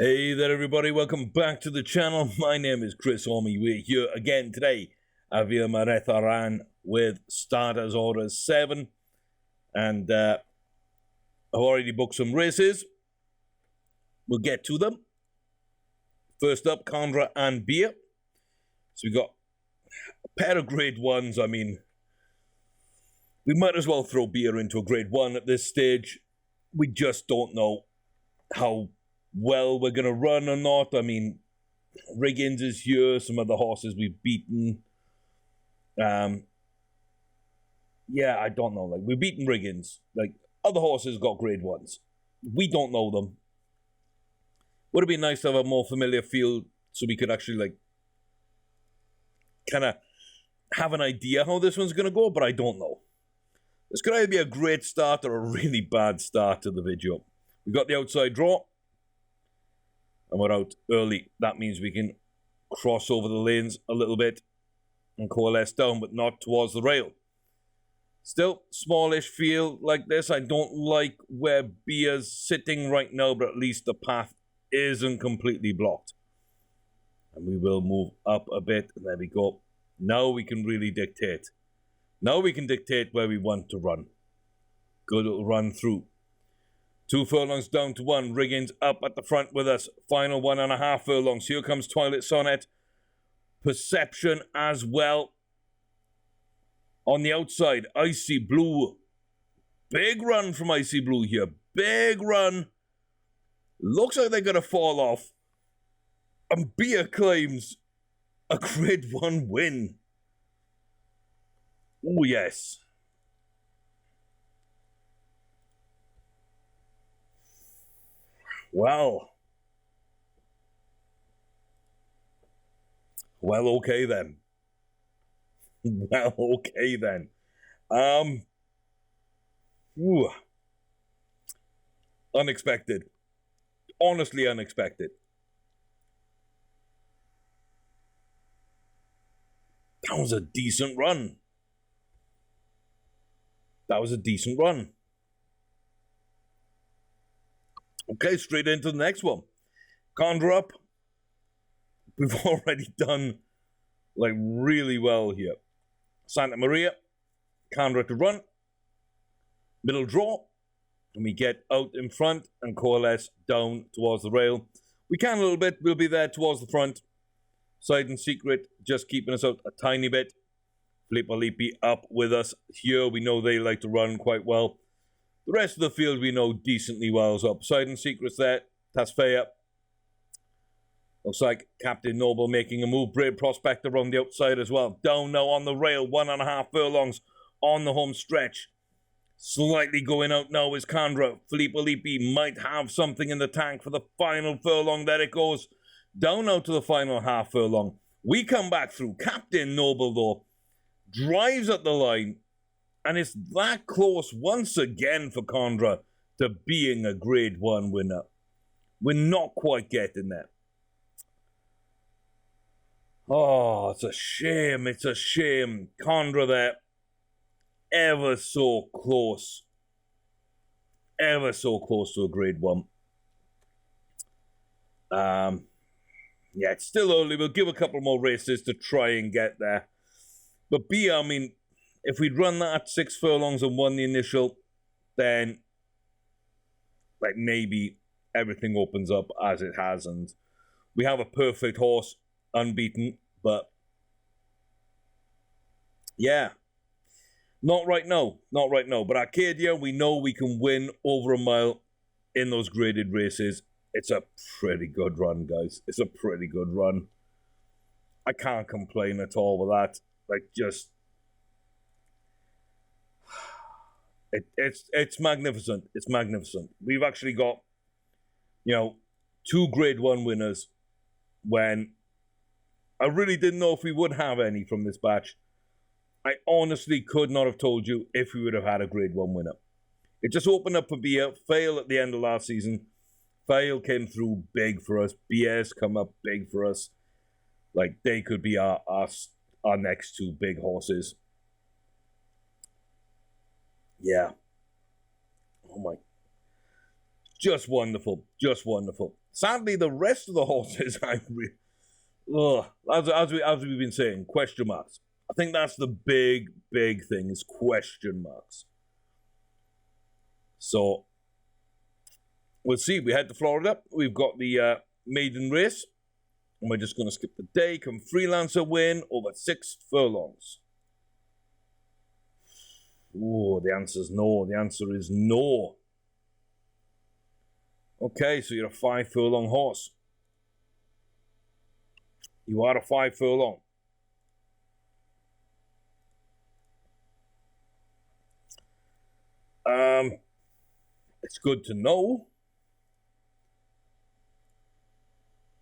Hey there everybody, welcome back to the channel. My name is Chris Orme. We're here again today. Avia Maretharan with starters orders 7. And I've already booked some races. We'll get to them. First up, Condra and Beer. So we got a pair of grade 1s. I mean, we might as well throw Beer into a grade 1 at this stage. We just don't know how well we're going to run or not. I mean, Riggins is here, some other horses we've beaten. Yeah, I don't know. Like, we've beaten Riggins. Like, other horses got grade 1s. We don't know them. Would it be nice to have a more familiar field so we could actually, like, kind of have an idea how this one's going to go, but I don't know. This could either be a great start or a really bad start to the video. We got the outside draw. And we're out early. That means we can cross over the lanes a little bit and coalesce down, but not towards the rail. Still, smallish field like this. I don't like where Beer's sitting right now, but at least the path isn't completely blocked. And we will move up a bit, and there we go. Now we can really dictate. Now we can dictate where we want to run. Good little run through. 2 furlongs down to 1. Riggins up at the front with us. Final 1.5 furlongs. Here comes Twilight Sonnet. Perception as well. On the outside, Icy Blue. Big run from Icy Blue here. Big run. Looks like they're going to fall off. And Beer claims a grade 1 win. Oh, yes. Well, okay then. Well, okay then. Unexpected. Honestly unexpected. That was a decent run. That was a decent run. Okay, straight into the next one. Condra up. We've already done, like, really well here. Santa Maria. Condra to run. Middle draw. And we get out in front and coalesce down towards the rail. We can a little bit. We'll be there towards the front. Side and Secret just keeping us out a tiny bit. Flipper Leapy up with us. Here we know they like to run quite well. The rest of the field we know decently well. So Side and Secret's there. Tasfea. Looks like Captain Noble making a move. Brave Prospector on the outside as well. Down now on the rail. 1.5 furlongs on the home stretch. Slightly going out now is Condra. Flipper Leapy might have something in the tank for the final furlong. There it goes. Down now to the final half furlong. We come back through. Captain Noble, though, drives at the line. And it's that close once again for Condra to being a grade 1 winner. We're not quite getting there. Oh, it's a shame. It's a shame. Condra there. Ever so close. Ever so close to a grade 1. Yeah, it's still early. We'll give a couple more races to try and get there. But B, I mean, if we'd run that at 6 furlongs and won the initial, then, like, maybe everything opens up as it has, and we have a perfect horse, unbeaten, but yeah, not right now, not right now. But Arcadia, we know we can win over a mile in those graded races. It's a pretty good run, guys. It's a pretty good run. I can't complain at all with that. Like, just... It's magnificent. It's magnificent. We've actually got, you know, 2 grade 1 winners when I really didn't know if we would have any from this batch. I honestly could not have told you if we would have had a grade 1 winner. It just opened up for Bia. Fail at the end of last season. Fail came through big for us. BS come up big for us. Like, they could be our next 2 big horses. Yeah. Oh my. Just wonderful. Just wonderful. Sadly, the rest of the horses, as we've been saying, question marks. I think that's the big thing, is question marks. So, we'll see. We head to Florida. We've got the maiden race. And we're just going to skip the day. Can Freelancer win over 6 furlongs? Oh, the answer is no. The answer is no. Okay, so you're a 5 furlong horse. You are a 5 furlong. It's good to know,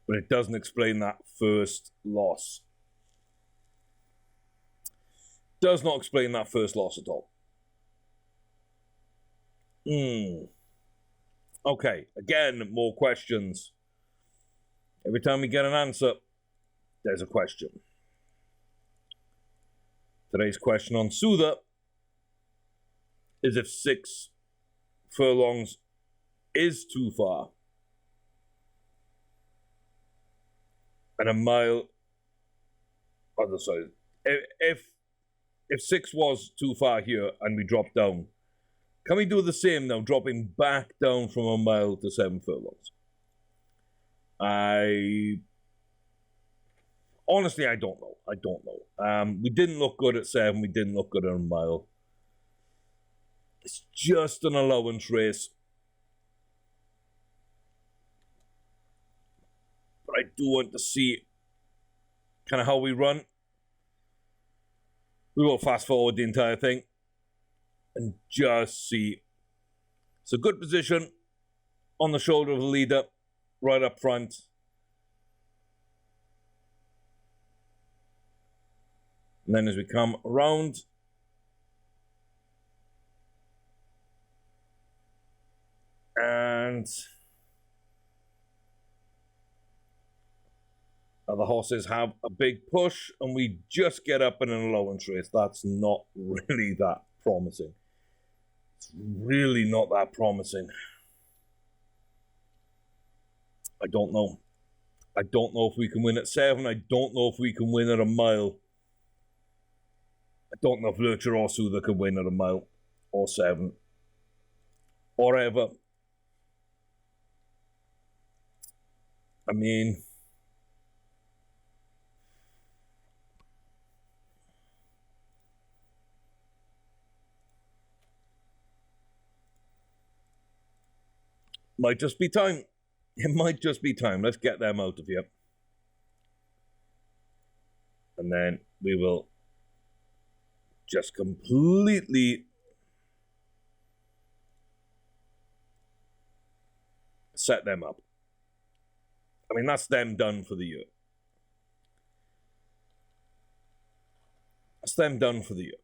but it doesn't explain that first loss. Does not explain that first loss at all. Okay, again, more questions. Every time we get an answer, there's a question. Today's question on Soother is if 6 furlongs is too far. And a mile, other side. If 6 was too far here and we drop down, can we do the same now, dropping back down from a mile to 7 furlongs? Honestly, I don't know. We didn't look good at 7. We didn't look good at a mile. It's just an allowance race. But I do want to see kind of how we run. We will fast forward the entire thing and just see. It's a good position on the shoulder of the leader, right up front. And then as we come around, and the horses have a big push, and we just get up in an allowance race. That's not really that promising. It's really not that promising. I don't know. I don't know if we can win at 7. I don't know if we can win at a mile. I don't know if Lurcher or Soother can win at a mile or 7 or ever. I mean, might just be time. It might just be time. Let's get them out of here. And then we will just completely set them up. I mean, that's them done for the year. That's them done for the year.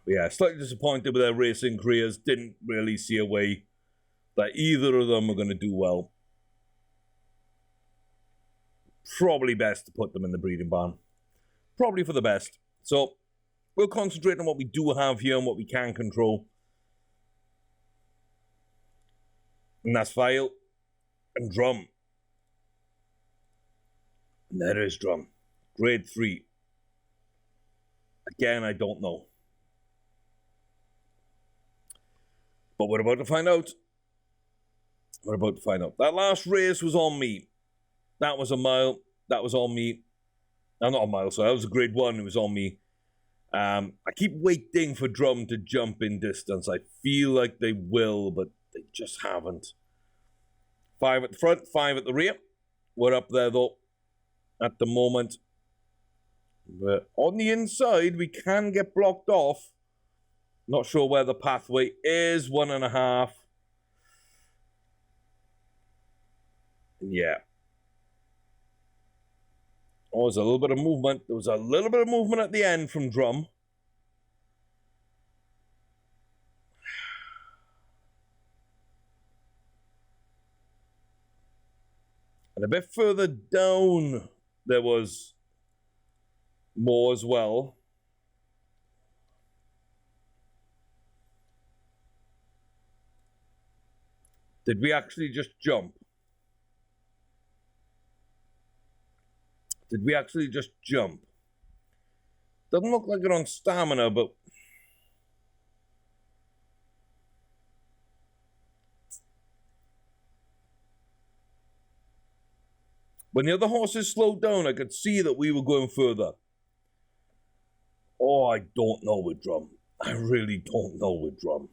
Yeah, slightly disappointed with their racing careers. Didn't really see a way that either of them are going to do well. Probably best to put them in the breeding barn. Probably for the best. So, we'll concentrate on what we do have here and what we can control. And that's File and Drum. And there is Drum. Grade 3. Again, I don't know. But we're about to find out. We're about to find out. That last race was on me. That was a mile. That was on me. No, not a mile, sorry. That was a grade 1. It was on me. I keep waiting for Drum to jump in distance. I feel like they will, but they just haven't. 5 at the front, 5 at the rear. We're up there, though, at the moment. But on the inside, we can get blocked off. Not sure where the pathway is. 1.5. Yeah. Oh, there's a little bit of movement. There was a little bit of movement at the end from Drum. And a bit further down, there was more as well. Did we actually just jump? Did we actually just jump? Doesn't look like it on stamina, but... When the other horses slowed down, I could see that we were going further. Oh, I don't know with Drum. I really don't know with Drum.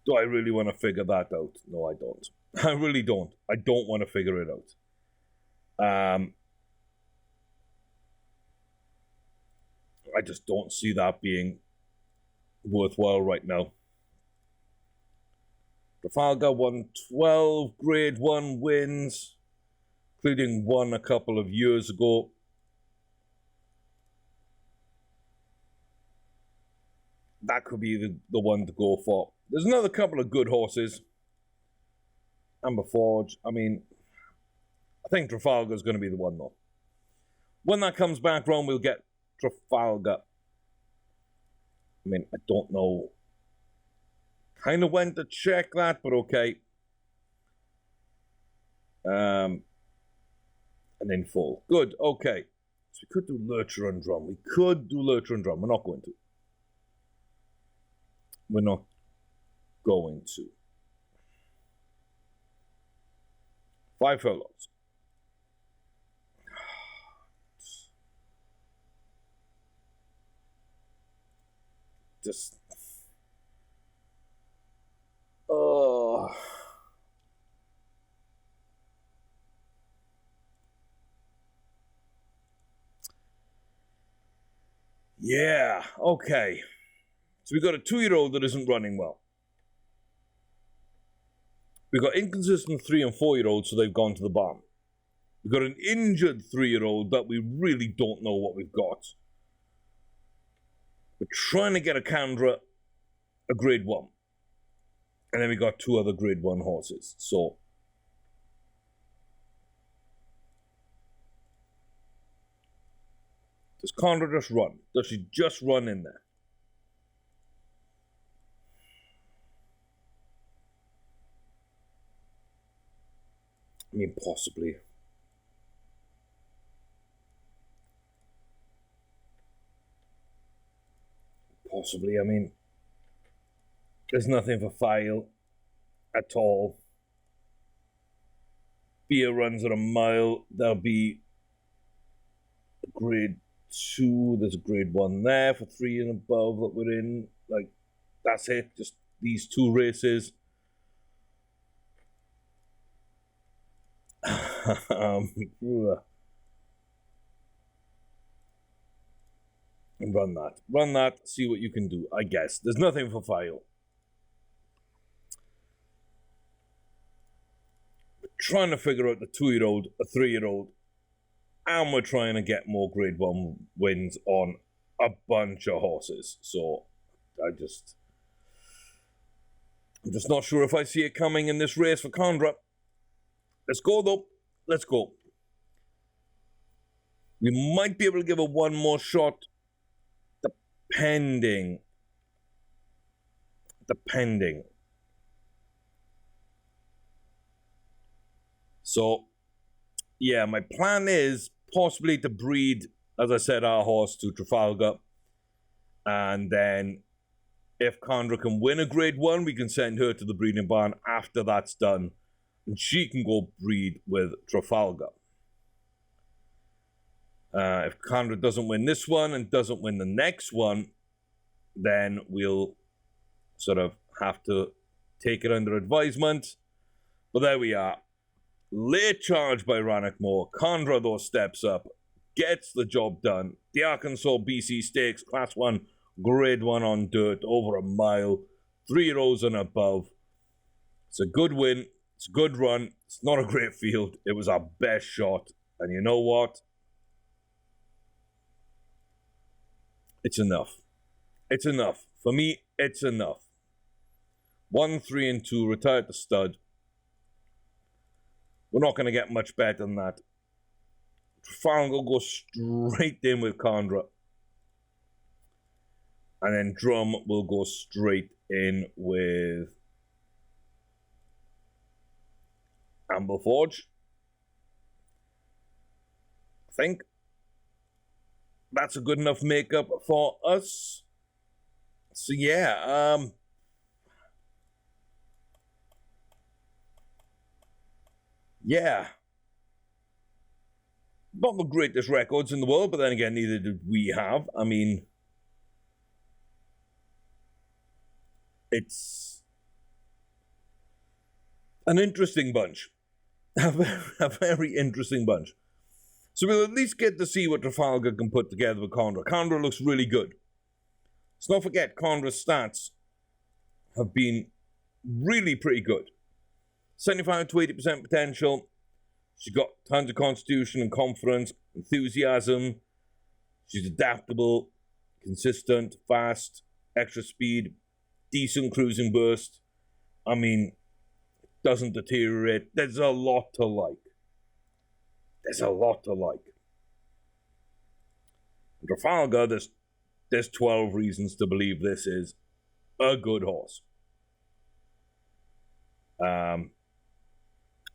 Do I really want to figure that out? No, I don't. I really don't. I don't want to figure it out. I just don't see that being worthwhile right now. Trafalgar 112, grade 1 wins, including one a couple of years ago. That could be the one to go for. There's another couple of good horses. Amber Forge. I mean, I think Trafalgar's going to be the one, though. When that comes back round, we'll get Trafalgar. I mean, I don't know kind of when to check that, but okay. And in full. Good, okay. So we could do Lurcher and Drum. We could do Lurcher and Drum. We're not going to. We're not going to. 5 furlongs. Just... Oh... Yeah, okay. So we've got a 2-year-old that isn't running well. We've got inconsistent 3- and 4-year-olds, so they've gone to the barn. We've got an injured 3-year-old that we really don't know what we've got. We're trying to get a Candra, a grade 1. And then we got 2 other grade 1 horses. So does Condra just run? Does she just run in there? I mean, possibly. Possibly, I mean, there's nothing for File at all. Beer runs at a mile. There'll be a grade 2. There's a grade 1 there for 3 and above that we're in. Like, that's it. Just these 2 races. And run that. Run that, see what you can do, I guess. There's nothing for File. We're trying to figure out the 2-year-old, a 3-year-old, and we're trying to get more grade 1 wins on a bunch of horses. So, I'm just not sure if I see it coming in this race for Condra. Let's go, though. Let's go. We might be able to give her one more shot. Depending. So, yeah, my plan is possibly to breed, as I said, our horse to Trafalgar. And then, if Condra can win a grade 1, we can send her to the breeding barn after that's done. And she can go breed with Trafalgar. If Condra doesn't win this one and doesn't win the next one, then we'll sort of have to take it under advisement. But there we are. Late charge by Rannochmore. Condra, though, steps up, gets the job done. The Arkansas BC Stakes, Class 1, Grade 1 on dirt, over a mile, 3-year-olds and above. It's a good win. It's a good run. It's not a great field. It was our best shot. And you know what? It's enough. It's enough. For me, it's enough. 1, 3, and 2, retired to stud. We're not going to get much better than that. Trafalgar will go straight in with Condra. And then Drum will go straight in with Ambleforge. I think that's a good enough makeup for us. So yeah, yeah. Not the greatest records in the world, but then again, neither did we have. I mean, it's an interesting bunch. A very interesting bunch. So we'll at least get to see what Trafalgar can put together with Condra. Condra looks really good. Let's not forget, Condra's stats have been really pretty good. 75 to 80% potential. She's got tons of constitution and confidence, enthusiasm. She's adaptable, consistent, fast, extra speed, decent cruising burst. I mean, doesn't deteriorate. There's a lot to like. There's a lot to like. Trafalgar, there's 12 reasons to believe this is a good horse. And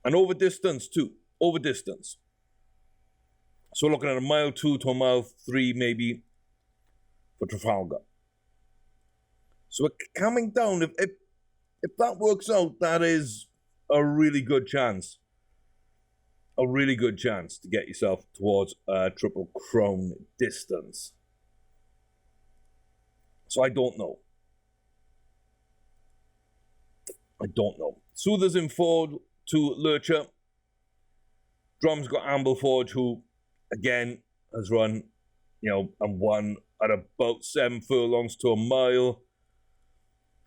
over distance too. Over distance. So we're looking at a mile 2 to a mile 3 maybe for Trafalgar. So we're coming down. If that works out, that is a really good chance. A really good chance to get yourself towards a Triple Crown distance. So I don't know. I don't know. Soother's in forward to Lurcher. Drum's got Ambleforge, who, again, has run, and won at about 7 furlongs to a mile.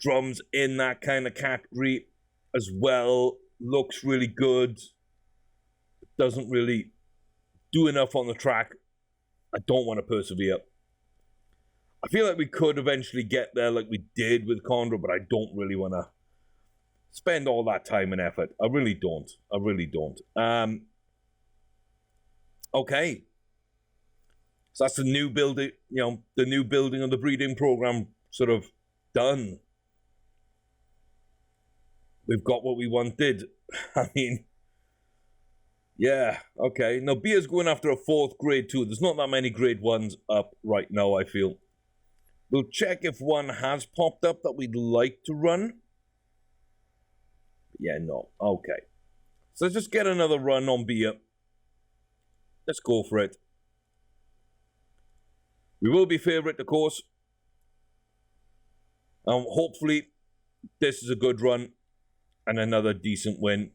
Drum's in that kind of category as well. Looks really good. Doesn't really do enough on the track. I don't want to persevere. I feel like we could eventually get there like we did with Condra, but I don't really want to spend all that time and effort. I really don't. I really don't. Okay. So that's the new building, the new building of the breeding program sort of done. We've got what we wanted. I mean, yeah, okay. Now, Beer's going after a 4th grade 2. There's not that many grade 1s up right now, I feel. We'll check if one has popped up that we'd like to run. Yeah, no. Okay. So let's just get another run on Beer. Let's go for it. We will be favourite, of course. Hopefully, this is a good run and another decent win.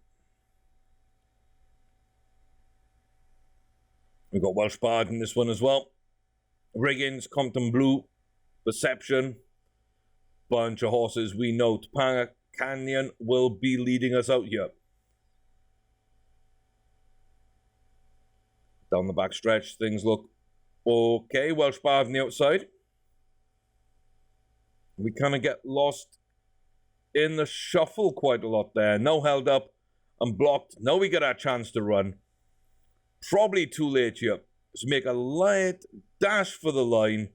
We've got Welsh Bard in this one as well. Riggins, Compton Blue, Perception. Bunch of horses we know. Topanga Canyon will be leading us out here. Down the back stretch, things look okay. Welsh Bard on the outside. We kind of get lost in the shuffle quite a lot there. Now held up and blocked. Now we get our chance to run. Probably too late here. Let's make a light dash for the line.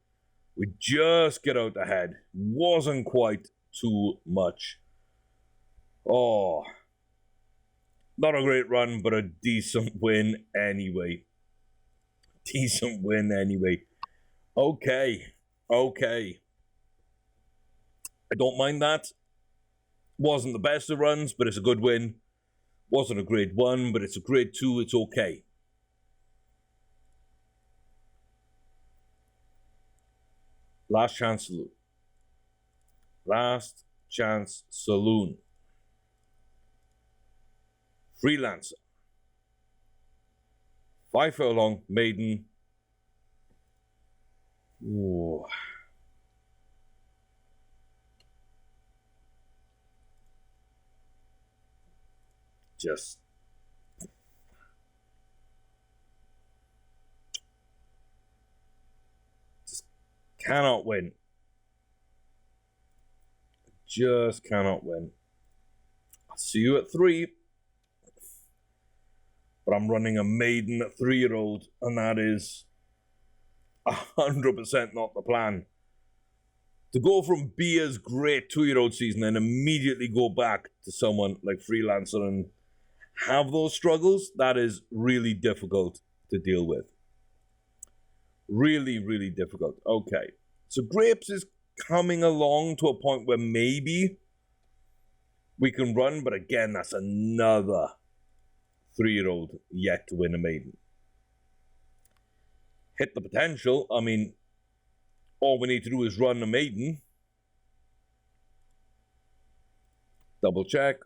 We just get out ahead. Wasn't quite too much. Oh. Not a great run, but a decent win anyway. Decent win anyway. Okay. Okay. I don't mind that. Wasn't the best of runs, but it's a good win. Wasn't a grade 1, but it's a grade 2. It's okay. Last Chance Saloon. Last Chance Saloon. Freelancer. 5 furlong, maiden. Ooh. Just cannot win. Just cannot win. I'll see you at 3. But I'm running a maiden 3-year-old, and that is 100% not the plan. To go from Beer's great 2-year-old season and immediately go back to someone like Freelancer and have those struggles, that is really difficult to deal with. Really, really difficult. Okay. So Grapes is coming along to a point where maybe we can run, but again, that's another 3-year-old yet to win a maiden. Hit the potential. I mean, all we need to do is run a maiden. Double check.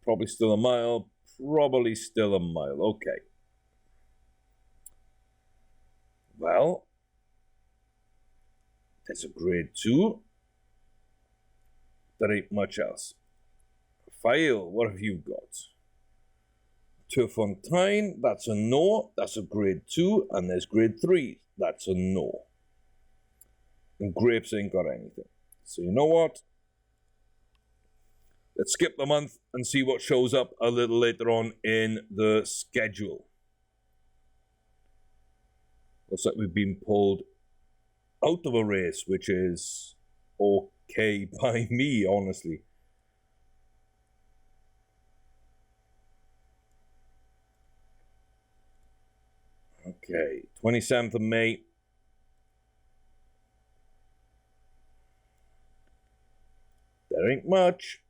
Probably still a mile. Probably still a mile. Okay. Well, that's a grade 2. There ain't much else. Fail, what have you got? Turfontaine, that's a no. That's a grade 2. And there's grade 3. That's a no. And Grapes ain't got anything. So you know what? Let's skip the month and see what shows up a little later on in the schedule. Looks like we've been pulled out of a race, which is okay by me, honestly. Okay, 27th of May. There ain't much.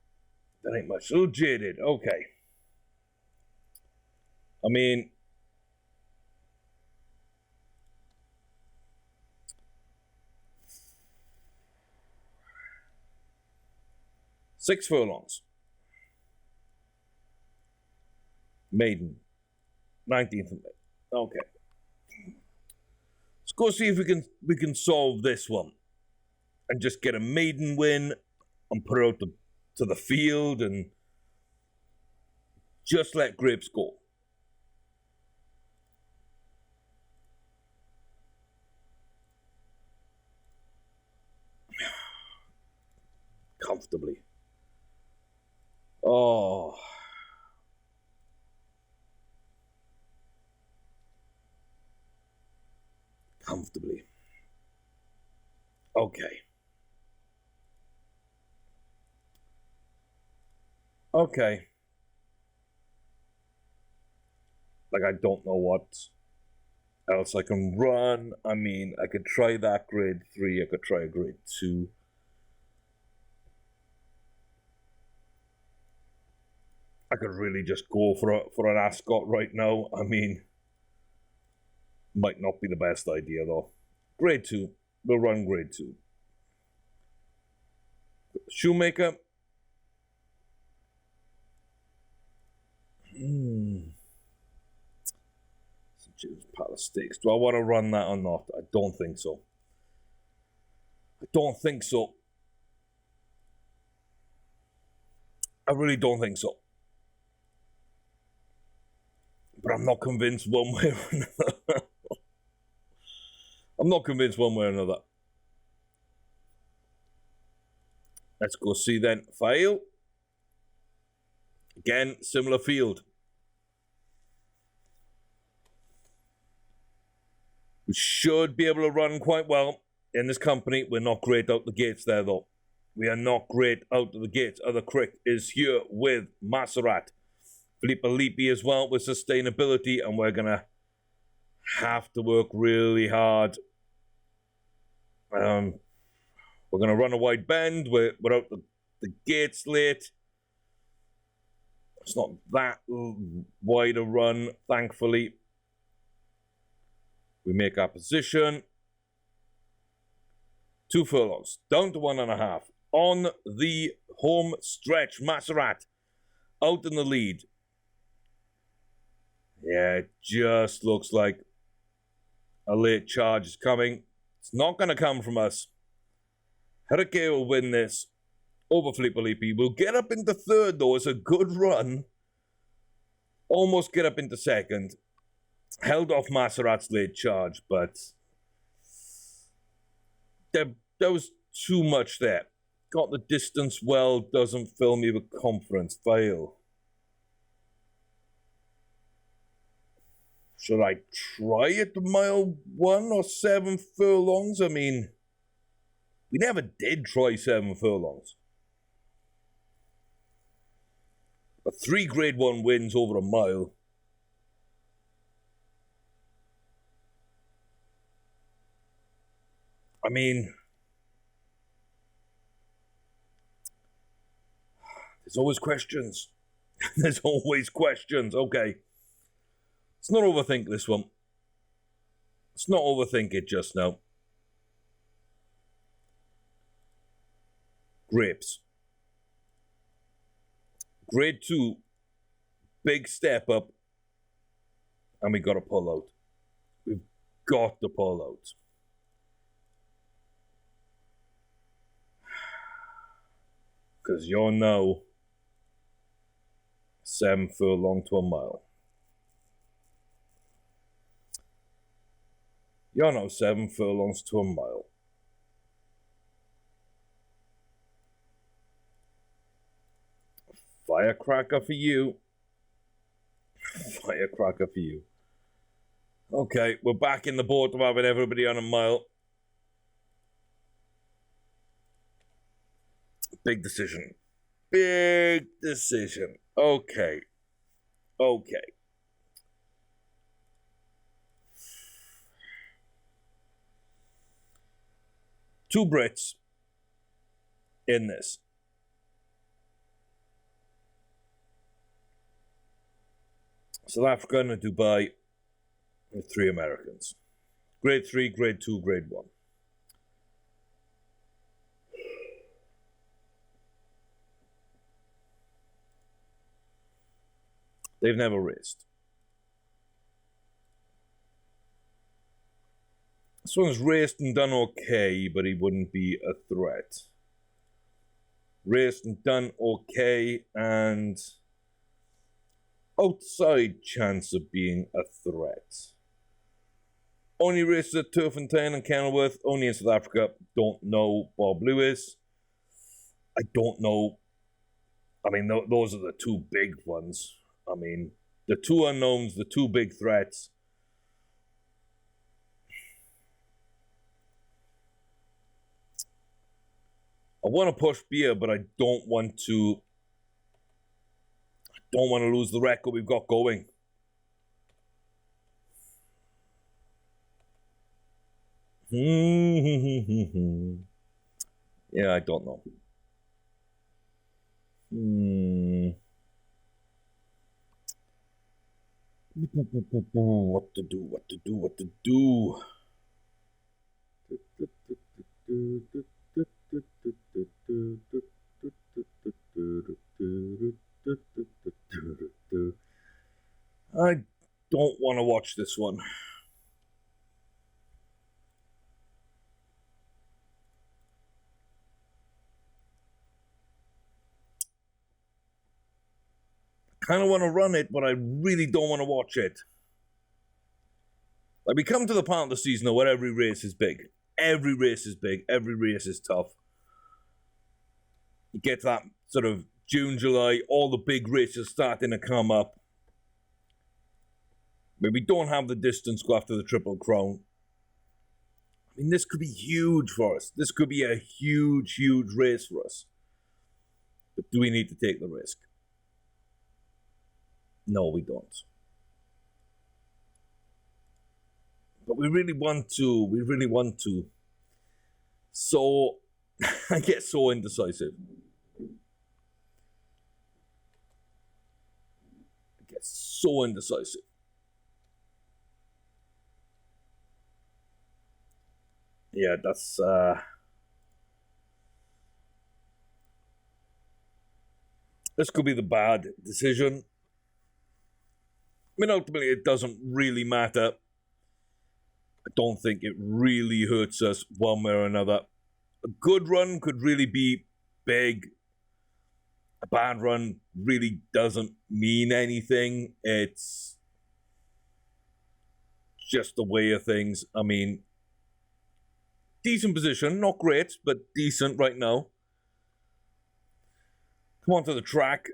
There ain't much. A little jaded. Okay. I mean, six furlongs. Maiden. 19th of May. Okay. Let's go see if we can solve this one. And just get a maiden win and put her out to the field and just let Grapes go. Comfortably. Oh. Comfortably. Okay. Okay. Like, I don't know what else I can run. I mean, I could try that grade 3. I could try a grade 2. I could really just go for an Ascot right now. I mean, might not be the best idea, though. Grade 2. We'll run grade 2. Shoemaker. St. James Palace Stakes. Do I want to run that or not? I don't think so. I don't think so. I really don't think so. But I'm not convinced one way or another. I'm not convinced one way or another. Let's go see then. Fail. Again, similar field. We should be able to run quite well in this company. We're not great out the gates there, though. We are not great out of the gates. Other Crick is here with Maserat. Filippo Lippi as well with sustainability, and we're going to have to work really hard. We're going to run a wide bend. We're out the gates late. It's not that wide a run, thankfully. We make our position. 2 furlongs, down to 1.5. On the home stretch, Maserat out in the lead. Yeah, it just looks like a late charge is coming. It's not going to come from us. Herike will win this over Filippo Lippi. We'll get up into 3rd, though. It's a good run. Almost get up into 2nd. Held off Maserat's late charge, but there was too much there. Got the distance well, doesn't fill me with confidence. Fail. Should I try it mile 1 or 7 furlongs? I mean, We never did try 7 furlongs. But 3 Grade 1 wins over a mile. I mean, there's always questions. There's always questions. Okay. Let's not overthink this one. Let's not overthink it just now. Grapes. Grade 2. Big step up. And we got to pull out. We've got to pull out. Because you're now 7 furlong to a mile. You're now 7 furlongs to a mile. Firecracker for you. Firecracker for you. Okay, we're back in the boat of having everybody on a mile. Big decision. Big decision. Okay. Okay. Two Brits in this. South Africa and Dubai with 3 Americans. Grade 3, Grade 2, Grade 1. They've never raced. This one's raced and done okay, but he wouldn't be a threat. Raced and done okay, and outside chance of being a threat. Only races at Turfentine and Kenilworth, only in South Africa. Don't know Bob Lewis. I don't know. I mean, those are the 2 big ones. I mean, the 2 unknowns, the 2 big threats. I want to push beer, but I don't want to. I don't want to lose the record we've got going. Yeah, I don't know. What to do, what to do, what to do. I don't want to watch this one. I kind of want to run it, but I really don't want to watch it. Like, we come to the part of the season where every race is big. Every race is big. Every race is tough. You get that sort of June, July, all the big races starting to come up. But we don't have the distance go after the Triple Crown. I mean, this could be huge for us. This could be a huge, huge race for us. But do we need to take the risk? No, we don't. But we really want to. We really want to. So, I get so indecisive. I get so indecisive. Yeah, that's... This could be the bad decision. I mean, ultimately, it doesn't really matter. I don't think it really hurts us one way or another. A good run could really be big. A bad run really doesn't mean anything. It's just the way of things. I mean, decent position. Not great, but decent right now. Come onto the track.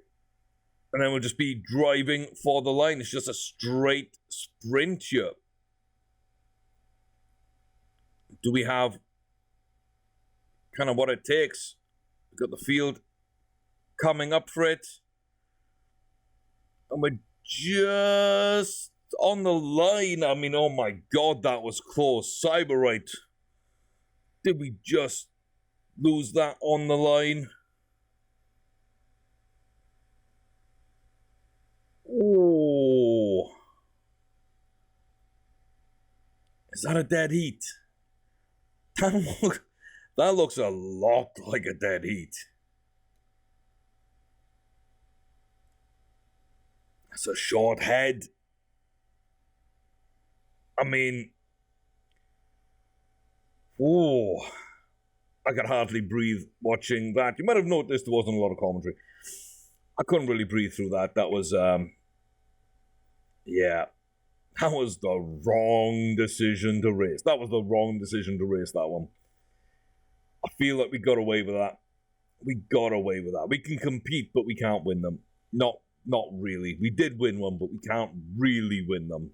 And then we'll just be driving for the line. It's just a straight sprint here. Do we have kind of what it takes. We've got the field coming up for it. And we're just on the line. I mean, oh my God, that was close. Cyberite. Did we just lose that on the line? Oh. Is that a dead heat? That looks a lot like a dead heat. That's a short head. I mean, oh, I could hardly breathe watching that. You might have noticed there wasn't a lot of commentary. I couldn't really breathe through that. That was, yeah, that was the wrong decision to race. That was the wrong decision to race that one. I feel like we got away with that. We got away with that. We can compete, but we can't win them. Not really. We did win one, but we can't really win them.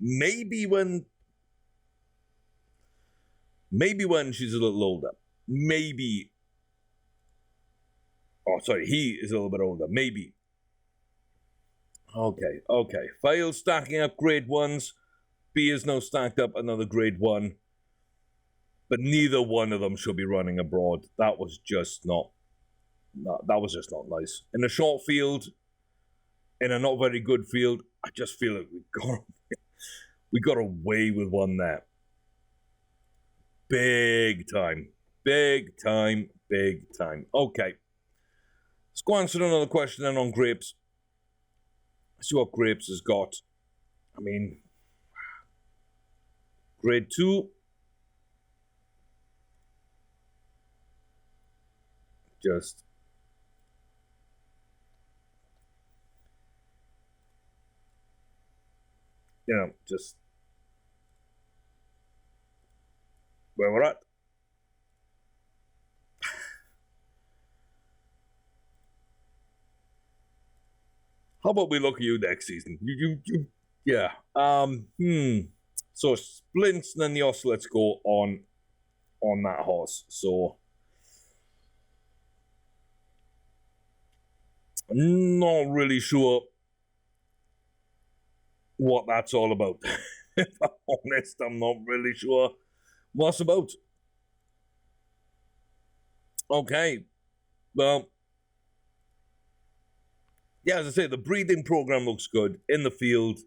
Maybe when she's a little older. Maybe. Oh, sorry. He is a little bit older. Maybe. Okay. Fail stacking up grade 1s. B is now stacked up another grade 1. But neither one of them should be running abroad. That was just not nice. In a short field, in a not very good field, I just feel like we got away with one there. Big time. Okay. Let's go answer another question then on Grapes. See what Grapes has got. I mean, grade 2. Just where we're at. How about we look at you next season? Yeah. So Splints and then the Os, let's go on that horse. So I'm not really sure what that's all about. If I'm honest, I'm not really sure what it's about. Okay. Well, yeah, as I say, the breeding program looks good in the field.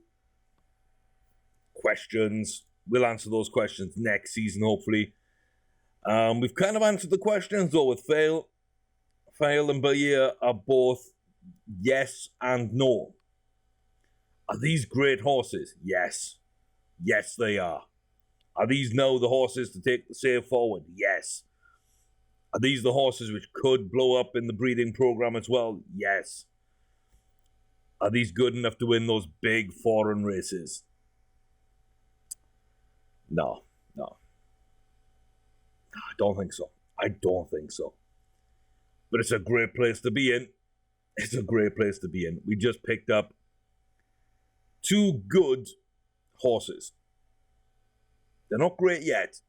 Questions. We'll answer those questions next season, hopefully. We've kind of answered the questions, though, with Fail. Fail and Bahia are both yes and no. Are these great horses? Yes. Yes, they are. Are these now the horses to take the save forward? Yes. Are these the horses which could blow up in the breeding program as well? Yes. Are these good enough to win those big foreign races? No. I don't think so. But it's a great place to be in. We just picked up 2 good horses. They're not great yet.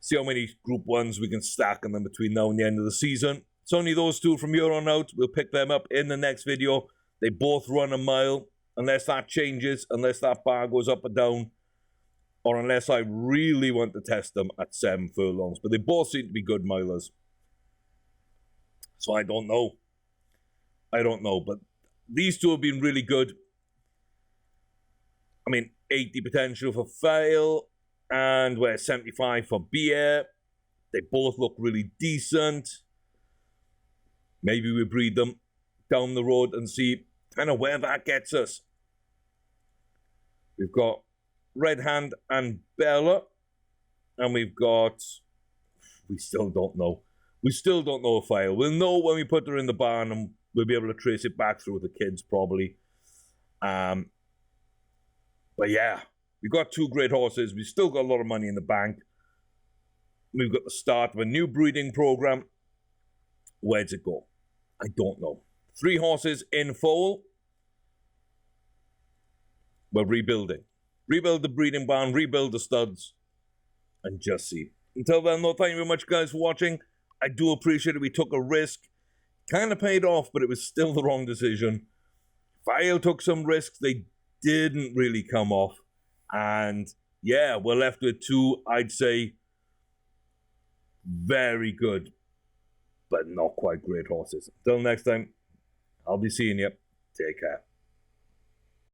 See how many Group 1s we can stack on them between now and the end of the season. It's only those 2 from here on out. We'll pick them up in the next video. They both run a mile. Unless that changes, unless that bar goes up or down, or unless I really want to test them at 7 furlongs. But they both seem to be good milers. So I don't know. But these 2 have been really good. I mean, 80 potential for Fail, and we're 75 for Beer. They both look really decent. Maybe we breed them down the road and see kind of where that gets us. We've got Red Hand and Bella, and we still don't know. We still don't know a Fail. We'll know when we put her in the barn, and we'll be able to trace it back through the kids probably. But yeah, we've got 2 great horses. We've still got a lot of money in the bank. We've got the start of a new breeding program. Where's it go? I don't know. 3 horses in foal. We're rebuilding. rebuild the breeding barn, rebuild the studs, and just see. Until then, though, thank you very much, guys, for watching. I do appreciate it. We took a risk. Kind of paid off, but it was still the wrong decision. File took some risks. They didn't really come off. And yeah, we're left with two, I'd say, very good, but not quite great horses. Until next time, I'll be seeing you. Take care.